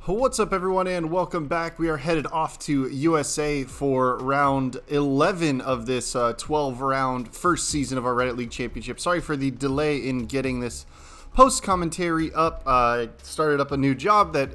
What's up, everyone, and welcome back. We are headed off to USA for round 11 of this 12-round first season of our Reddit League Championship. Sorry for the delay in getting this post-commentary up. I started up a new job that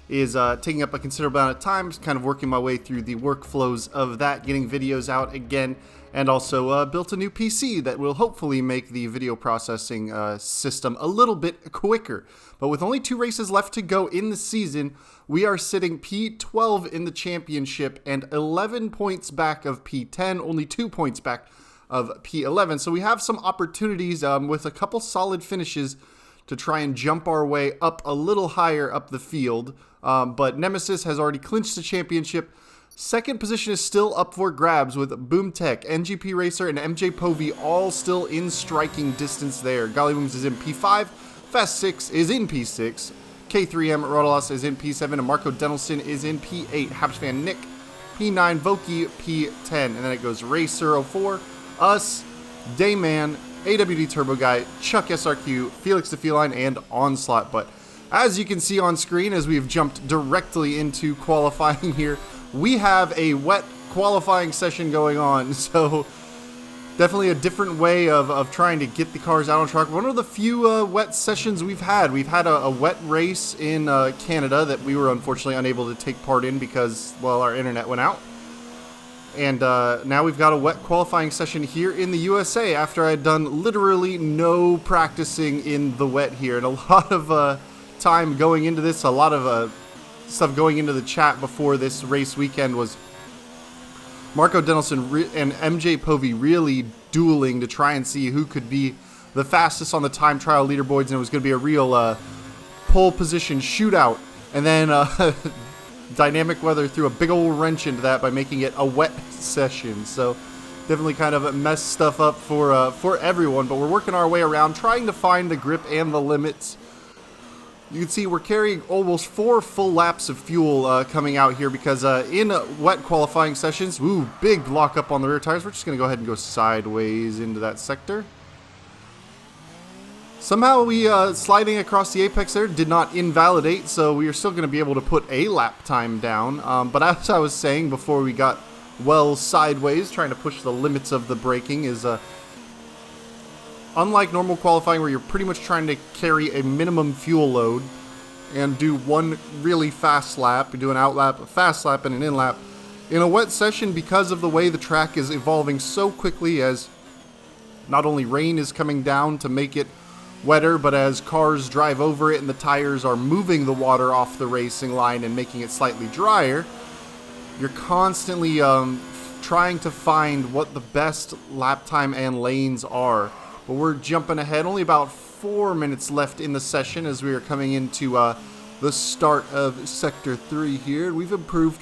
is taking up a considerable amount of time, just kind of working my way through the workflows of that, getting videos out again, and also built a new PC that will hopefully make the video processing system a little bit quicker. But with only 2 races left to go in the season, we are sitting P12 in the championship and 11 points back of P10, only 2 points back of P11. So we have some opportunities with a couple solid finishes to try and jump our way up a little higher up the field. But Nemesis has already clinched the championship. Second position is still up for grabs with Boomtech, NGP Racer, and MJ Povey all still in striking distance there. Gollywooms is in P5, Fast 6 is in P6, K3M Rodalos is in P7, and Marco Denelson is in P8. Habs fan Nick, P9, Voki, P10, and then it goes Racer 04, us, Dayman, AWD Turbo Guy, Chuck SRQ, Felix the Feline, and Onslaught. But as you can see on screen, as we've jumped directly into qualifying here, we have a wet qualifying session going on, so definitely a different way of trying to get the cars out on track. One of the few wet sessions we've had. We've had a wet race in Canada that we were unfortunately unable to take part in because, well, our internet went out. And now we've got a wet qualifying session here in the USA after I'd done literally no practicing in the wet here. And a lot of time going into this, a lot of stuff going into the chat before this race weekend was Marco Denelson and MJ Povey really dueling to try and see who could be the fastest on the time trial leaderboards, and it was going to be a real pole position shootout. And then dynamic weather threw a big old wrench into that by making it a wet session. So definitely kind of messed stuff up for everyone, but we're working our way around, trying to find the grip and the limits. You can see we're carrying almost 4 full laps of fuel coming out here because in wet qualifying sessions, big lock up on the rear tires. We're just going to go ahead and go sideways into that sector. Somehow we sliding across the apex there did not invalidate, so we are still going to be able to put a lap time down. But as I was saying before we got well sideways, trying to push the limits of the braking is unlike normal qualifying where you're pretty much trying to carry a minimum fuel load and do one really fast lap, you do an out lap, a fast lap, and an in lap. In a wet session, because of the way the track is evolving so quickly as not only rain is coming down to make it wetter, but as cars drive over it and the tires are moving the water off the racing line and making it slightly drier, you're constantly trying to find what the best lap time and lanes are. But we're jumping ahead, only about 4 minutes left in the session as we are coming into the start of Sector 3 here. We've improved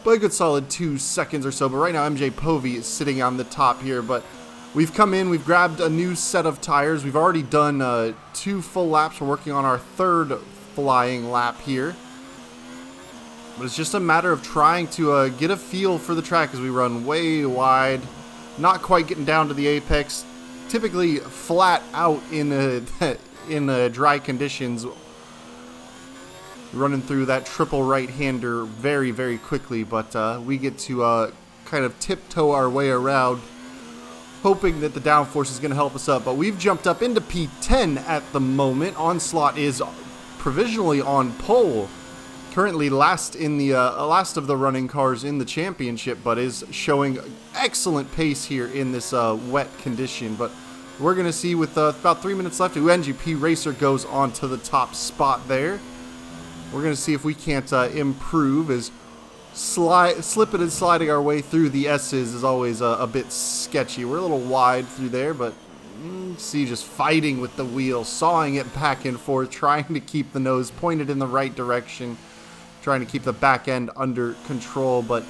by a good solid 2 seconds or so, but right now MJ Povey is sitting on the top here. But we've come in, we've grabbed a new set of tires. We've already done 2 full laps. We're working on our 3rd flying lap here. But it's just a matter of trying to get a feel for the track as we run way wide, not quite getting down to the apex. Typically flat out in dry conditions, running through that triple right-hander very, very quickly, but we get to kind of tiptoe our way around, hoping that the downforce is going to help us up. But we've jumped up into P10 at the moment. Onslaught is provisionally on pole, currently last in the last of the running cars in the championship, but is showing excellent pace here in this wet condition. But we're going to see with about 3 minutes left, NGP Racer goes on to the top spot there. We're going to see if we can't improve, as slipping and sliding our way through the S's is always a bit sketchy. We're a little wide through there, but see, just fighting with the wheel, sawing it back and forth, trying to keep the nose pointed in the right direction, trying to keep the back end under control. But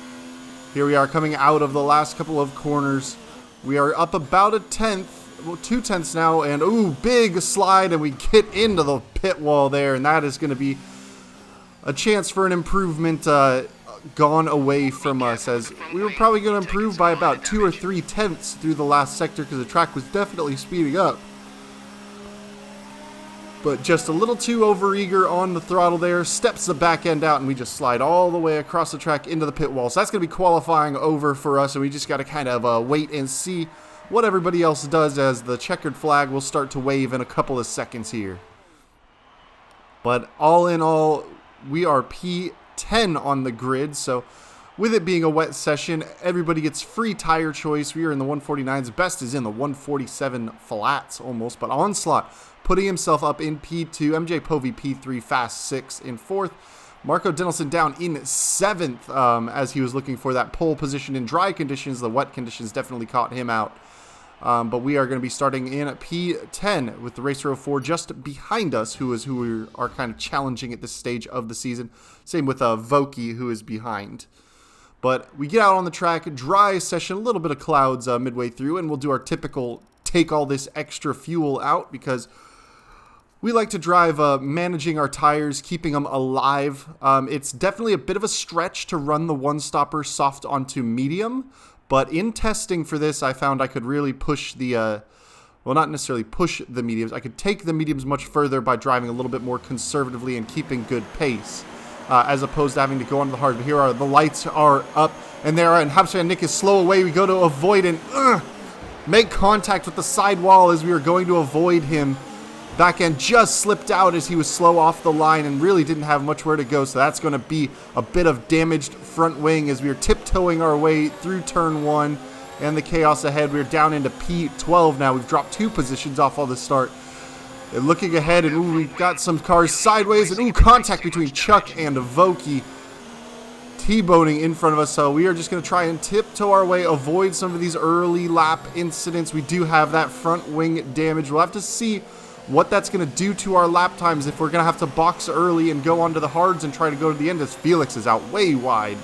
here we are coming out of the last couple of corners. We are up about a tenth, well, 2 tenths now, and big slide, and we get into the pit wall there, and that is going to be a chance for an improvement gone away from us, as we were probably going to improve by about 2 or 3 tenths through the last sector because the track was definitely speeding up. but just a little too overeager on the throttle there, steps the back end out, and we just slide all the way across the track into the pit wall. So that's going to be qualifying over for us, and we just got to kind of wait and see what everybody else does as the checkered flag will start to wave in a couple of seconds here. But all in all, we are P10 on the grid, so with it being a wet session, everybody gets free tire choice. We are in the 149s. Best is in the 147 flats almost, but Onslaught putting himself up in P2. MJ Povey P3, Fast 6 in 4th. Marco Denelson down in 7th as he was looking for that pole position in dry conditions. The wet conditions definitely caught him out. But we are going to be starting in P10 with the Racer 04 just behind us, who we are kind of challenging at this stage of the season. Same with Voki, who is behind. But we get out on the track, dry session, a little bit of clouds midway through, and we'll do our typical take all this extra fuel out because we like to drive managing our tires, keeping them alive. It's definitely a bit of a stretch to run the one-stopper soft onto medium, but in testing for this, I found I could really push the, well, not necessarily push the mediums. I could take the mediums much further by driving a little bit more conservatively and keeping good pace, as opposed to having to go onto the hard. But here the lights are up, and there are, and Habs Van Nick is slow away. We go to avoid and make contact with the sidewall as we were going to avoid him. Back end just slipped out as he was slow off the line and really didn't have much where to go, so that's going to be a bit of damaged front wing as we are tiptoeing our way through turn 1 and the chaos ahead. We're down into P12 now. We've dropped 2 positions off all the start. And looking ahead, and ooh, we've got some cars sideways, and ooh, contact between Chuck and Voki. T-boning in front of us, so we are just going to try and tiptoe our way, avoid some of these early lap incidents. We do have that front wing damage. We'll have to see what that's going to do to our lap times if we're going to have to box early and go onto the hards and try to go to the end as Felix is out way wide.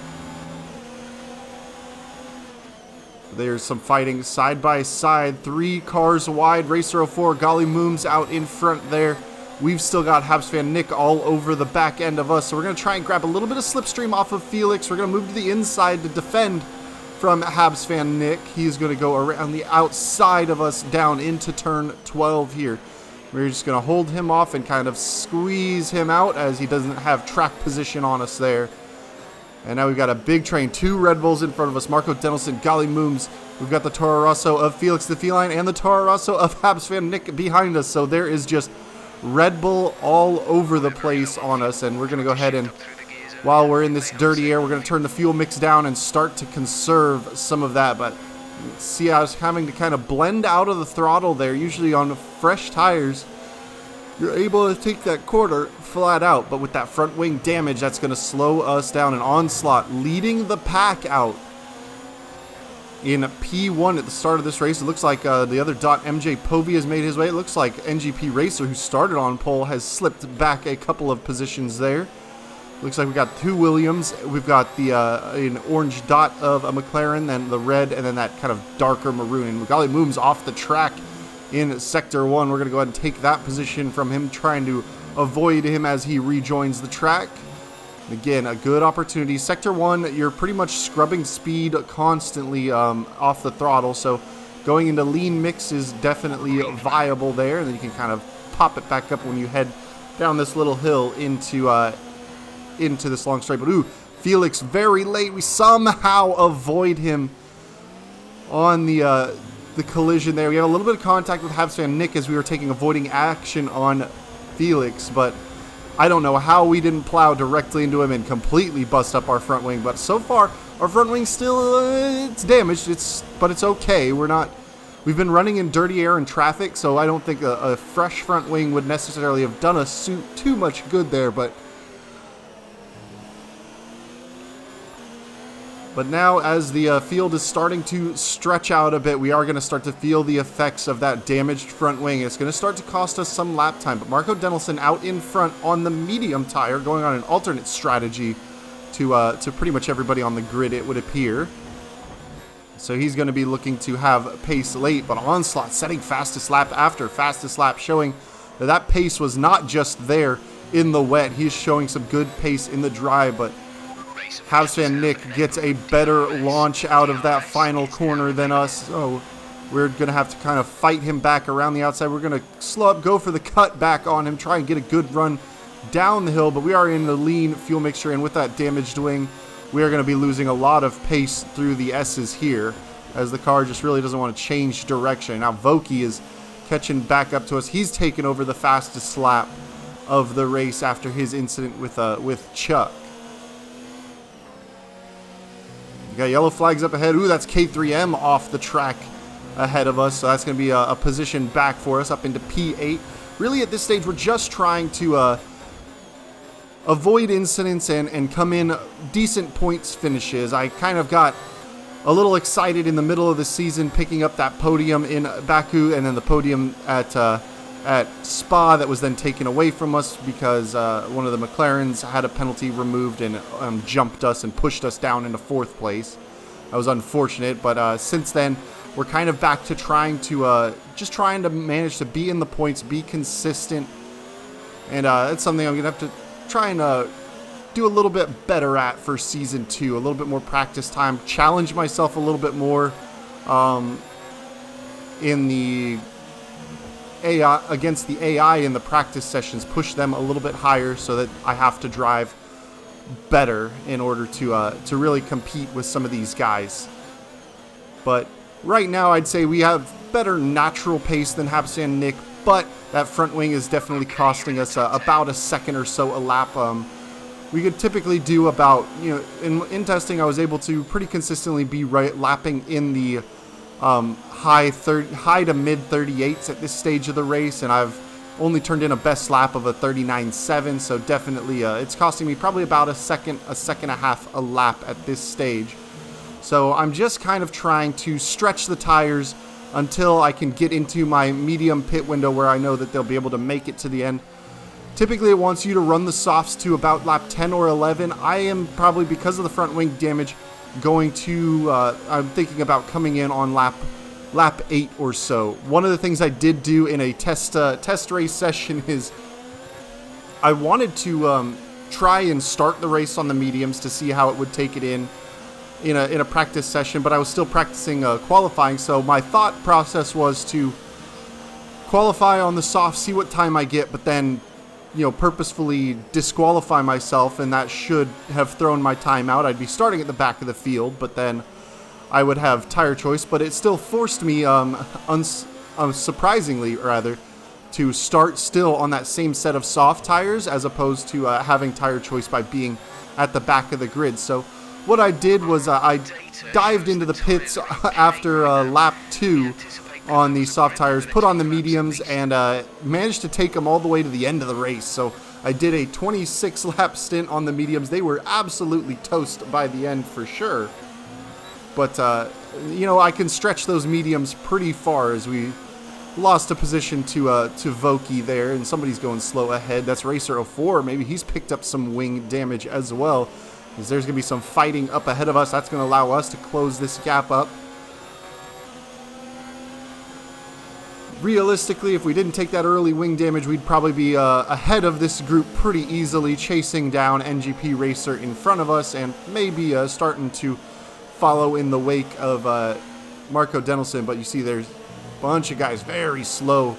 There's some fighting side by side, 3 cars wide. Racer 04, Golly Mooms out in front there. We've still got Habs Van Nick all over the back end of us, so we're going to try and grab a little bit of slipstream off of Felix. We're going to move to the inside to defend from Habs Van Nick. He's going to go around the outside of us down into turn 12 here. We're just going to hold him off and kind of squeeze him out as he doesn't have track position on us there. And now we've got a big train, 2 Red Bulls in front of us. Marco Denelson, Golly Mooms. We've got the Toro Rosso of Felix the Feline and the Toro Rosso of Habs Van Nick behind us. So there is just Red Bull all over the place on us. And we're going to go ahead and, while we're in this dirty air, we're going to turn the fuel mix down and start to conserve some of that. But see, I was having to kind of blend out of the throttle there. Usually on fresh tires, you're able to take that quarter flat out, but with that front wing damage, that's going to slow us down. An Onslaught leading the pack out in P1 at the start of this race. It looks like the other dot, MJ Povey, has made his way. It looks like NGP Racer, who started on pole, has slipped back a couple of positions there. Looks like we got 2 Williams. We've got the an orange dot of a McLaren, then the red, and then that kind of darker maroon. And Golly Mooms off the track in Sector 1. We're going to go ahead and take that position from him, trying to avoid him as he rejoins the track. Again, a good opportunity. Sector 1, you're pretty much scrubbing speed constantly off the throttle, so going into lean mix is definitely viable there, and then you can kind of pop it back up when you head down this little hill into this long straight. But ooh, Felix very late. We somehow avoid him on the collision there. We had a little bit of contact with Habs Van Nick as we were taking avoiding action on Felix, but I don't know how we didn't plow directly into him and completely bust up our front wing. But so far, our front wing still it's damaged. But it's okay. We've been running in dirty air and traffic, so I don't think a fresh front wing would necessarily have done us too much good there. But now, as the field is starting to stretch out a bit, we are going to start to feel the effects of that damaged front wing. It's going to start to cost us some lap time. But Marco Denelson out in front on the medium tire, going on an alternate strategy to pretty much everybody on the grid, it would appear. So he's going to be looking to have pace late, but Onslaught setting fastest lap after fastest lap, showing that pace was not just there in the wet. He's showing some good pace in the dry, but Habs Van Nick gets a better launch out of that final corner than us. So We're going to have to kind of fight him back around the outside. We're going to slow up, go for the cut back on him, try and get a good run down the hill, but we are in the lean fuel mixture, and with that damaged wing, we are going to be losing a lot of pace through the S's here, as the car just really doesn't want to change direction. Now Voki is catching back up to us. He's taken over the fastest lap of the race after his incident with Chuck. You got yellow flags up ahead. Ooh, that's K3M off the track ahead of us, so that's going to be a position back for us up into P8. Really, at this stage, we're just trying to avoid incidents and come in decent points finishes. I kind of got a little excited in the middle of the season picking up that podium in Baku and then the podium at Spa that was then taken away from us because one of the McLarens had a penalty removed and jumped us and pushed us down into 4th place. That was unfortunate, but since then we're kind of back to trying to manage to be in the points, be consistent, and it's something I'm gonna have to try and do a little bit better at for season 2. A little bit more practice time, challenge myself a little bit more in the AI against the AI in the practice sessions, push them a little bit higher so that I have to drive better in order to really compete with some of these guys. But right now I'd say we have better natural pace than Hapsan and Nick, but that front wing is definitely costing us about a second or so a lap. We could typically do about, in testing I was able to pretty consistently be lapping in the high to mid 38s at this stage of the race, and I've only turned in a best lap of a 39.7, so definitely it's costing me probably about a second and a half a lap at this stage. So I'm just kind of trying to stretch the tires until I can get into my medium pit window where I know that they'll be able to make it to the end. Typically it wants you to run the softs to about lap 10 or 11. I am probably, because of the front wing damage, going to, I'm thinking about coming in on lap 8 or so. One of the things I did do in a test race session is I wanted to try and start the race on the mediums to see how it would take it in a practice session, but I was still practicing qualifying, so my thought process was to qualify on the soft, see what time I get, but then purposefully disqualify myself, and that should have thrown my time out. I'd be starting at the back of the field, but then I would have tire choice, but it still forced me, surprisingly rather, to start still on that same set of soft tires as opposed to having tire choice by being at the back of the grid. So what I did was I dived into the pits after lap 2 on the soft tires, put on the mediums, and managed to take them all the way to the end of the race. So I did a 26 lap stint on the mediums. They were absolutely toast by the end for sure. But, I can stretch those mediums pretty far as we lost a position to Voki there, and somebody's going slow ahead. That's Racer04. Maybe he's picked up some wing damage as well, because there's going to be some fighting up ahead of us. That's going to allow us to close this gap up. Realistically, if we didn't take that early wing damage, we'd probably be ahead of this group pretty easily, chasing down NGP Racer in front of us, and maybe starting to follow in the wake of Marco Denelson. But you see there's a bunch of guys very slow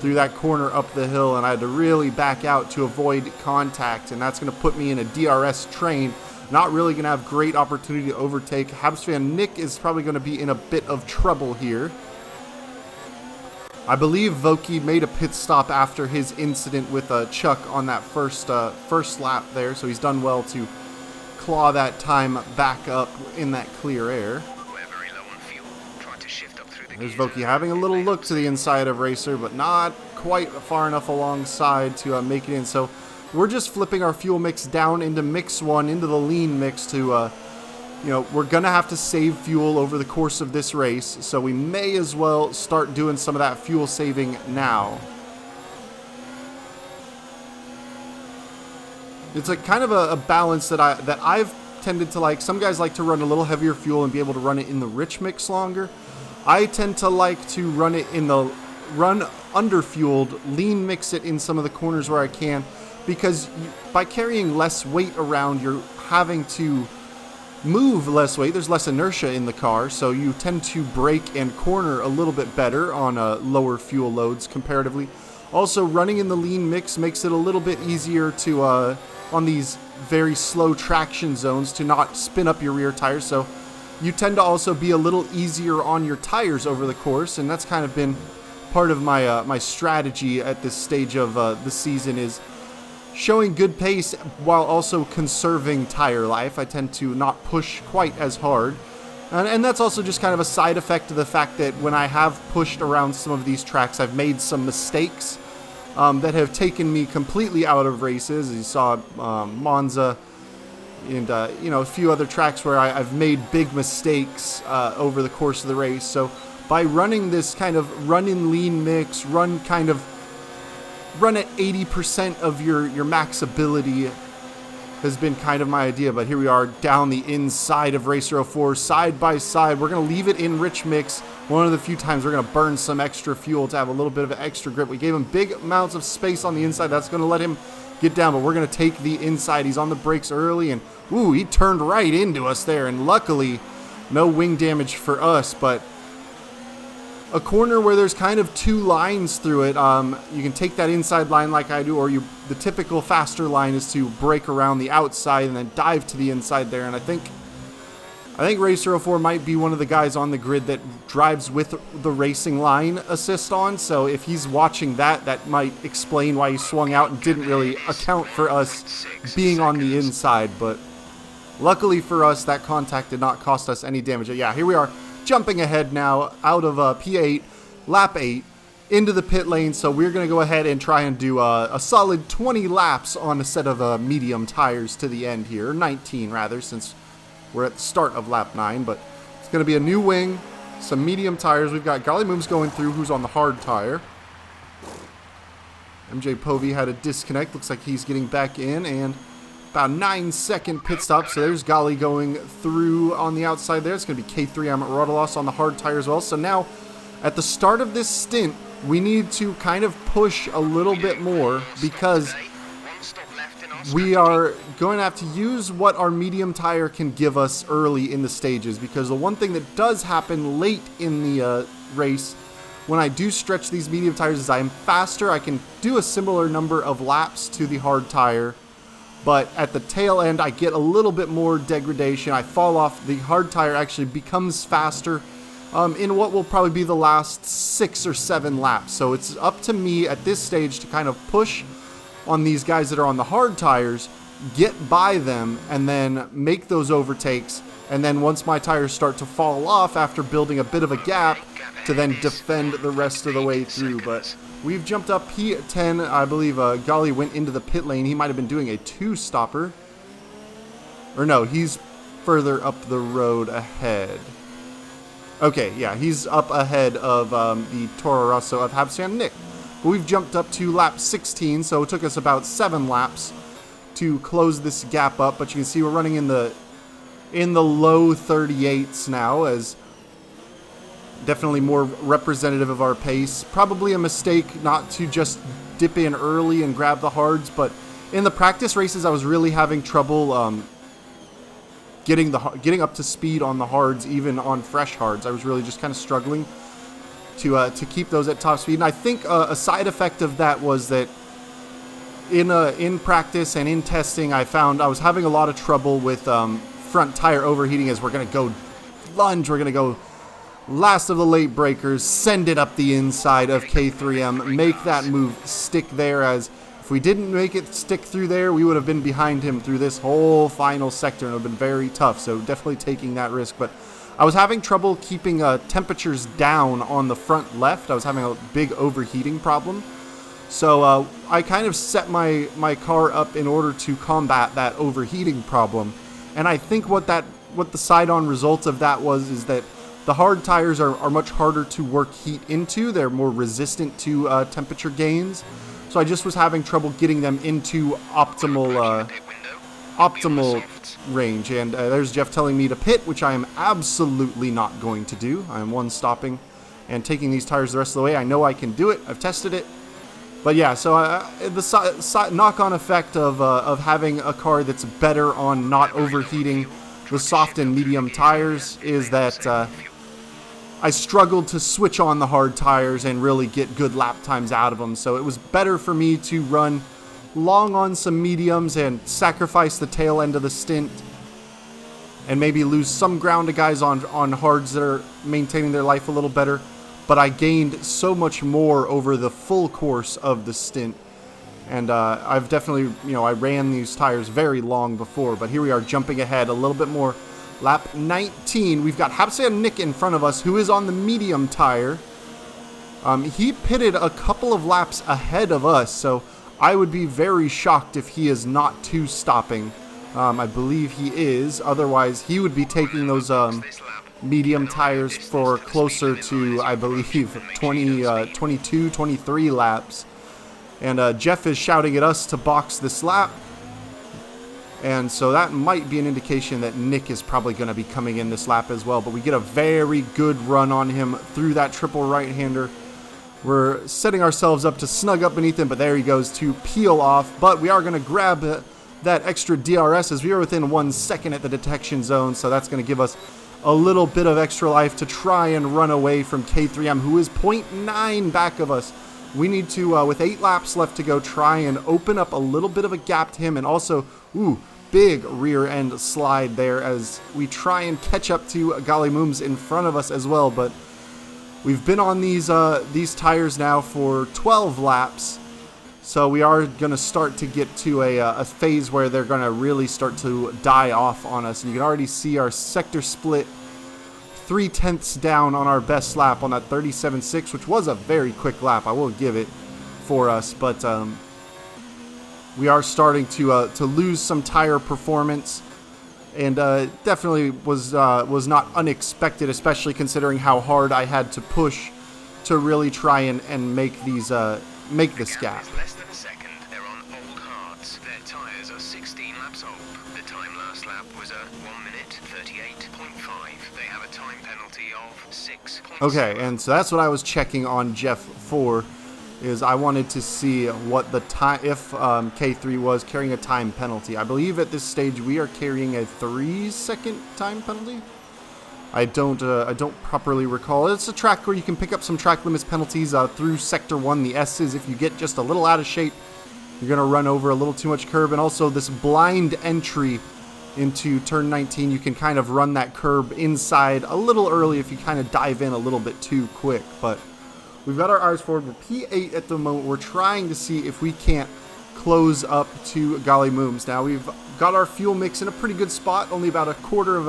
through that corner up the hill, and I had to really back out to avoid contact, and that's going to put me in a DRS train. Not really going to have great opportunity to overtake. Habs fan Nick is probably going to be in a bit of trouble here. I believe Voki made a pit stop after his incident with Chuck on that first lap there, so he's done well to claw that time back up in that clear air. There's Voki having a little look to the inside of Racer, but not quite far enough alongside to make it in. So we're just flipping our fuel mix down into mix 1, into the lean mix to, we're going to have to save fuel over the course of this race, so we may as well start doing some of that fuel saving now. It's like kind of a balance that I've tended to like. Some guys like to run a little heavier fuel and be able to run it in the rich mix longer. I tend to like to run it in the underfueled, lean mix it in some of the corners where I can, because by carrying less weight around, you're having to move less weight. There's less inertia in the car, so you tend to brake and corner a little bit better on lower fuel loads comparatively. Also, running in the lean mix makes it a little bit easier to, on these very slow traction zones, to not spin up your rear tires. So you tend to also be a little easier on your tires over the course, and that's kind of been part of my my strategy at this stage of the season, is showing good pace while also conserving tire life. I tend to not push quite as hard. And that's also just kind of a side effect of the fact that when I have pushed around some of these tracks, I've made some mistakes that have taken me completely out of races. You saw Monza and you know, a few other tracks where I've made big mistakes over the course of the race. So by running this kind of run-in lean mix, run at 80% of your max ability, has been kind of my idea. But here we are down the inside of Racer 04, side by side. We're going to leave it in rich mix. One of the few times we're going to burn some extra fuel to have a little bit of an extra grip. We gave him big amounts of space on the inside. That's going to let him get down, but we're going to take the inside. He's on the brakes early, and ooh, he turned right into us there, and luckily no wing damage for us. But a corner where there's kind of two lines through it, you can take that inside line like I do, or the typical faster line is to brake around the outside and then dive to the inside there. And I think Racer 04 might be one of the guys on the grid that drives with the racing line assist on, so if he's watching that might explain why he swung out and didn't really account for us being on the inside. But luckily for us, that contact did not cost us any damage. Yeah, here we are, jumping ahead now out of P8, lap 8, into the pit lane. So we're going to go ahead and try and do a solid 20 laps on a set of medium tires to the end here. 19 rather, since we're at the start of lap 9. But it's going to be a new wing, some medium tires. We've got Golly Mooms going through, who's on the hard tire. MJ Povey had a disconnect. Looks like he's getting back in, and about 9-second pit stop. So there's Golly going through on the outside there. It's going to be K3M Rodalos on the hard tire as well. So now, at the start of this stint, we need to kind of push a little bit more, because we are going to have to use what our medium tire can give us early in the stages. Because the one thing that does happen late in the race, when I do stretch these medium tires, is I am faster. I can do a similar number of laps to the hard tire, but at the tail end, I get a little bit more degradation. I fall off. The hard tire actually becomes faster in what will probably be the last 6 or 7 laps. So it's up to me at this stage to kind of push on these guys that are on the hard tires, get by them, and then make those overtakes. And then once my tires start to fall off after building a bit of a gap, to then defend the rest of the way through. But we've jumped up P10. I believe Golly went into the pit lane. He might have been doing a 2-stopper. Or no, he's further up the road ahead. Okay, yeah, he's up ahead of the Toro Rosso of Habsan Nick. But we've jumped up to lap 16, so it took us about 7 laps to close this gap up. But you can see we're running in the low 38s now, as definitely more representative of our pace. Probably a mistake not to just dip in early and grab the hards, but in the practice races I was really having trouble getting up to speed on the hards, even on fresh hards. I was really just kind of struggling to keep those at top speed. And I think a side effect of that was that in practice and in testing, I found I was having a lot of trouble with front tire overheating, as we're going to go lunge, we're going to go last of the late breakers, send it up the inside of K3M, make that move stick there, as if we didn't make it stick through there, we would have been behind him through this whole final sector, and it would have been very tough. So definitely taking that risk. But I was having trouble keeping temperatures down on the front left. I was having a big overheating problem. So I kind of set my car up in order to combat that overheating problem. And I think what the side-on result of that is that the hard tires are much harder to work heat into. They're more resistant to temperature gains. So I just was having trouble getting them into optimal range. And there's Jeff telling me to pit, which I am absolutely not going to do. I am one-stopping and taking these tires the rest of the way. I know I can do it. I've tested it. But yeah, so the knock-on effect of having a car that's better on not overheating the soft and medium tires is that I struggled to switch on the hard tires and really get good lap times out of them. So it was better for me to run long on some mediums and sacrifice the tail end of the stint and maybe lose some ground to guys on hards that are maintaining their life a little better. But I gained so much more over the full course of the stint. And I've definitely, I ran these tires very long before, but here we are jumping ahead a little bit more. Lap 19, we've got Hapse and Nick in front of us, who is on the medium tire. He pitted a couple of laps ahead of us, so I would be very shocked if he is not two-stopping. I believe he is. Otherwise, he would be taking those medium tires for closer to, I believe, 22, 23 laps. And Jeff is shouting at us to box this lap. And so that might be an indication that Nick is probably going to be coming in this lap as well. But we get a very good run on him through that triple right-hander. We're setting ourselves up to snug up beneath him, but there he goes to peel off. But we are going to grab that extra DRS as we are within 1 second at the detection zone. So that's going to give us a little bit of extra life to try and run away from K3M, who is 0.9 back of us. We need to, with 8 laps left to go, try and open up a little bit of a gap to him. And also, big rear end slide there as we try and catch up to Golly Mooms in front of us as well. But we've been on these tires now for 12 laps. So we are going to start to get to a phase where they're going to really start to die off on us. And you can already see our sector split 0.3 down on our best lap on that 37.6, which was a very quick lap, I will give it, for us. But we are starting to lose some tire performance. And definitely was not unexpected, especially considering how hard I had to push to really try and make these make this gap. Less than a second. They're on old hards. Their tires are 16 laps old. The time last lap was 1 minute 38.5. They have a time penalty of 6. Okay, and so that's what I was checking on Jeff for. Is I wanted to see what the time, if K3 was carrying a time penalty. I believe at this stage we are carrying a 3-second time penalty. I don't properly recall. It's a track where you can pick up some track limits penalties through Sector 1. The S is if you get just a little out of shape, you're going to run over a little too much curb. And also this blind entry into turn 19, you can kind of run that curb inside a little early if you kind of dive in a little bit too quick. But we've got our eyes forward. We're P8 at the moment. We're trying to see if we can't close up to Golly Mooms. Now we've got our fuel mix in a pretty good spot, only about a quarter of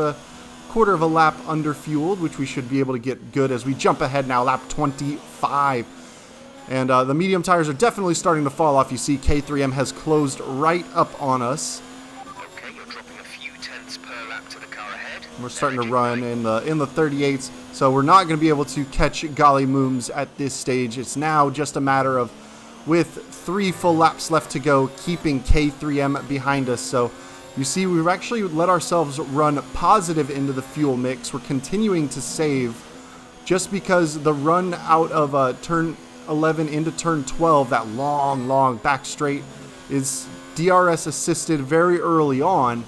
a lap under fueled, which we should be able to get good as we jump ahead now, lap 25. And the medium tires are definitely starting to fall off. You see K3M has closed right up on us. Okay, you're dropping a few tenths per lap to the car ahead. We're starting to run in the 38s, so we're not going to be able to catch Golly Mooms at this stage. It's now just a matter of, with 3 full laps left to go, keeping K3M behind us. So you see, we've actually let ourselves run positive into the fuel mix. We're continuing to save just because the run out of turn 11 into turn 12, that long back straight, is DRS assisted very early on.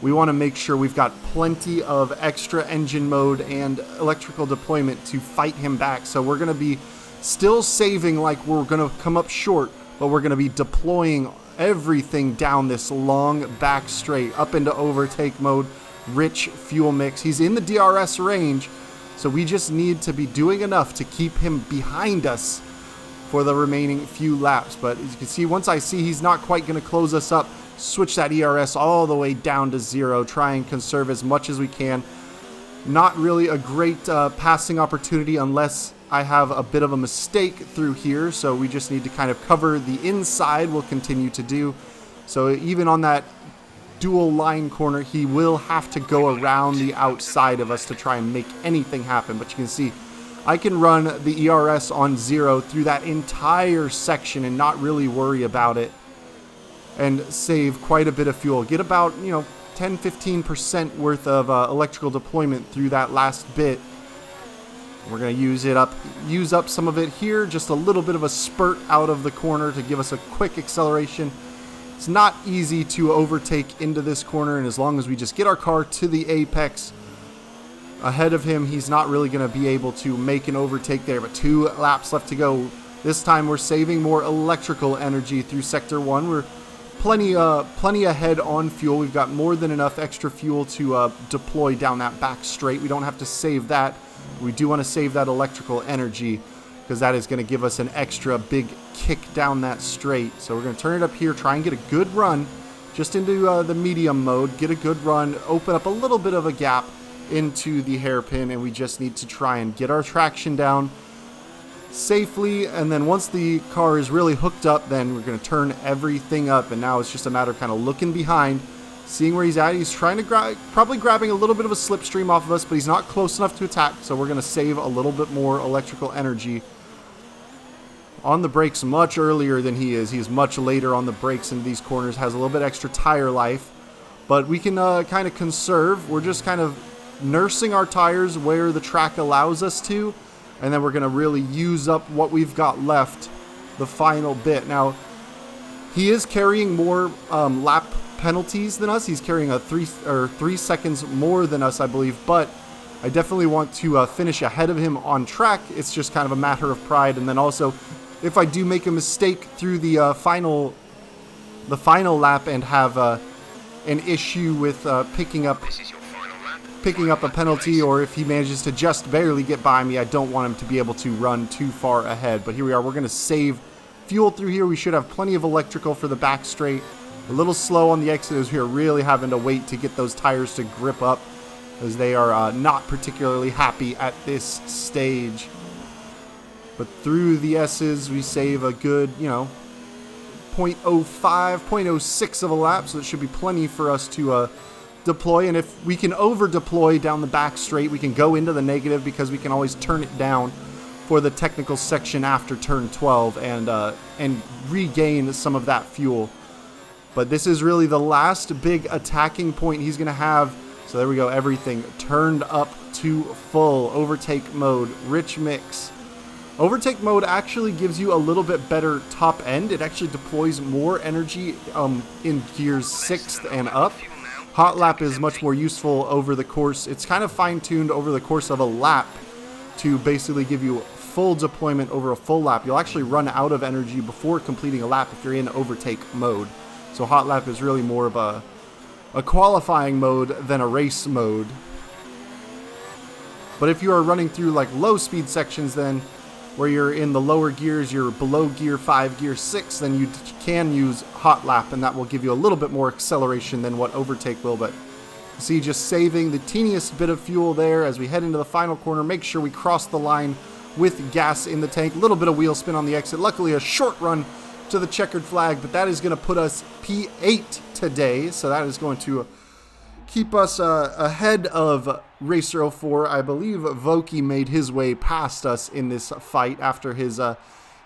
We want to make sure we've got plenty of extra engine mode and electrical deployment to fight him back. So we're going to be still saving like we're going to come up short, but we're going to be deploying everything down this long back straight up into overtake mode, rich fuel mix. He's in the DRS range, so we just need to be doing enough to keep him behind us for the remaining few laps. But as you can see, once I see he's not quite going to close us up, switch that ERS all the way down to 0, try and conserve as much as we can. Not really a great passing opportunity unless I have a bit of a mistake through here, so we just need to kind of cover the inside. We'll continue to do so. Even on that dual line corner, he will have to go around the outside of us to try and make anything happen. But you can see I can run the ERS on 0 through that entire section and not really worry about it and save quite a bit of fuel. Get about 10-15% worth of electrical deployment through that last bit. We're going to use up some of it here, just a little bit of a spurt out of the corner to give us a quick acceleration. It's not easy to overtake into this corner, and as long as we just get our car to the apex ahead of him, he's not really going to be able to make an overtake there. But 2 laps left to go. This time we're saving more electrical energy through Sector 1. We're plenty ahead on fuel. We've got more than enough extra fuel to deploy down that back straight. We don't have to save that. We do want to save that electrical energy because that is going to give us an extra big kick down that straight. So we're going to turn it up here, try and get a good run just into the medium mode, get a good run, open up a little bit of a gap into the hairpin, and we just need to try and get our traction down safely. And then once the car is really hooked up, then we're going to turn everything up, and now it's just a matter of kind of looking behind, seeing where he's at. He's trying to probably grabbing a little bit of a slipstream off of us, but he's not close enough to attack, so we're going to save a little bit more electrical energy on the brakes much earlier than he is. He's much later on the brakes in these corners, has a little bit extra tire life, but we can kind of conserve. We're just kind of nursing our tires where the track allows us to, and then we're going to really use up what we've got left the final bit. Now, he is carrying more lap penalties than us. He's carrying a 3 seconds more than us, I believe, but I definitely want to finish ahead of him on track. It's just kind of a matter of pride. And then also, if I do make a mistake through the final lap and have an issue with picking up a penalty, or if he manages to just barely get by me, I don't want him to be able to run too far ahead. But here we are. We're going to save fuel through here. We should have plenty of electrical for the back straight. A little slow on the exit as we're really having to wait to get those tires to grip up, as they are not particularly happy at this stage. But through the S's, we save a good, 0.05, 0.06 of a lap, so it should be plenty for us to deploy. And if we can over deploy down the back straight, we can go into the negative, because we can always turn it down for the technical section after turn 12 and regain some of that fuel. But this is really the last big attacking point he's going to have. So there we go, everything turned up to full. Overtake mode, rich mix. Overtake mode actually gives you a little bit better top end. It actually deploys more energy in gears 6th and up. Hot lap is much more useful over the course. It's kind of fine-tuned over the course of a lap to basically give you full deployment over a full lap. You'll actually run out of energy before completing a lap if you're in overtake mode. So hot lap is really more of a qualifying mode than a race mode. But if you are running through like low speed sections, then where you're in the lower gears, you're below gear 5, gear 6, then you can use hot lap, and that will give you a little bit more acceleration than what overtake will. But see, just saving the teeniest bit of fuel there as we head into the final corner. Make sure we cross the line with gas in the tank. A little bit of wheel spin on the exit. Luckily, a short run to the checkered flag, but that is going to put us P8 today, so that is going to keep us ahead of Racer 04. I believe Voki made his way past us in this fight after his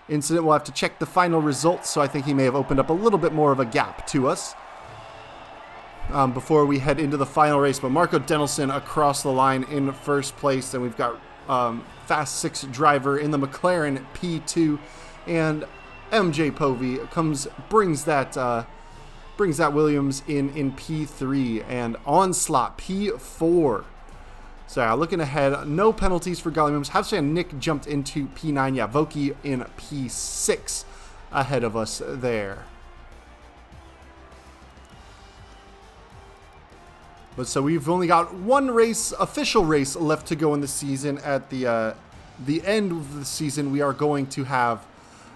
incident. We'll have to check the final results, so I think he may have opened up a little bit more of a gap to us before we head into the final race. But Marco Denelson across the line in first place, and we've got Fast 6 driver in the McLaren P2, and MJ Povey brings that Williams in P3, and Onslaught P4. So yeah, looking ahead, no penalties for Golly Williams. Have to say Nick jumped into P9. Yeah, Voki in P6 ahead of us there. But so we've only got one official race left to go in the season. At the end of the season, we are going to have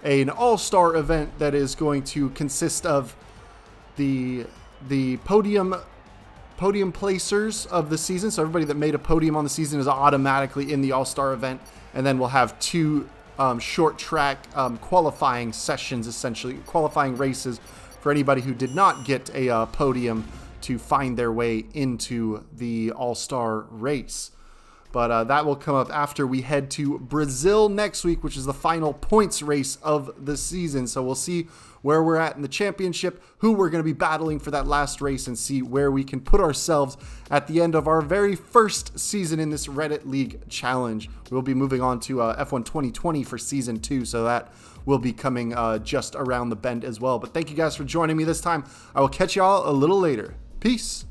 an all-star event that is going to consist of the podium placers of the season. So everybody that made a podium on the season is automatically in the all-star event, and then we'll have 2 short track qualifying sessions, essentially qualifying races for anybody who did not get a podium to find their way into the all-star race. But that will come up after we head to Brazil next week, which is the final points race of the season. So we'll see where we're at in the championship, who we're going to be battling for that last race, and see where we can put ourselves at the end of our very first season in this Reddit League Challenge. We'll be moving on to F1 2020 for Season 2, so that will be coming just around the bend as well. But thank you guys for joining me this time. I will catch y'all a little later. Peace.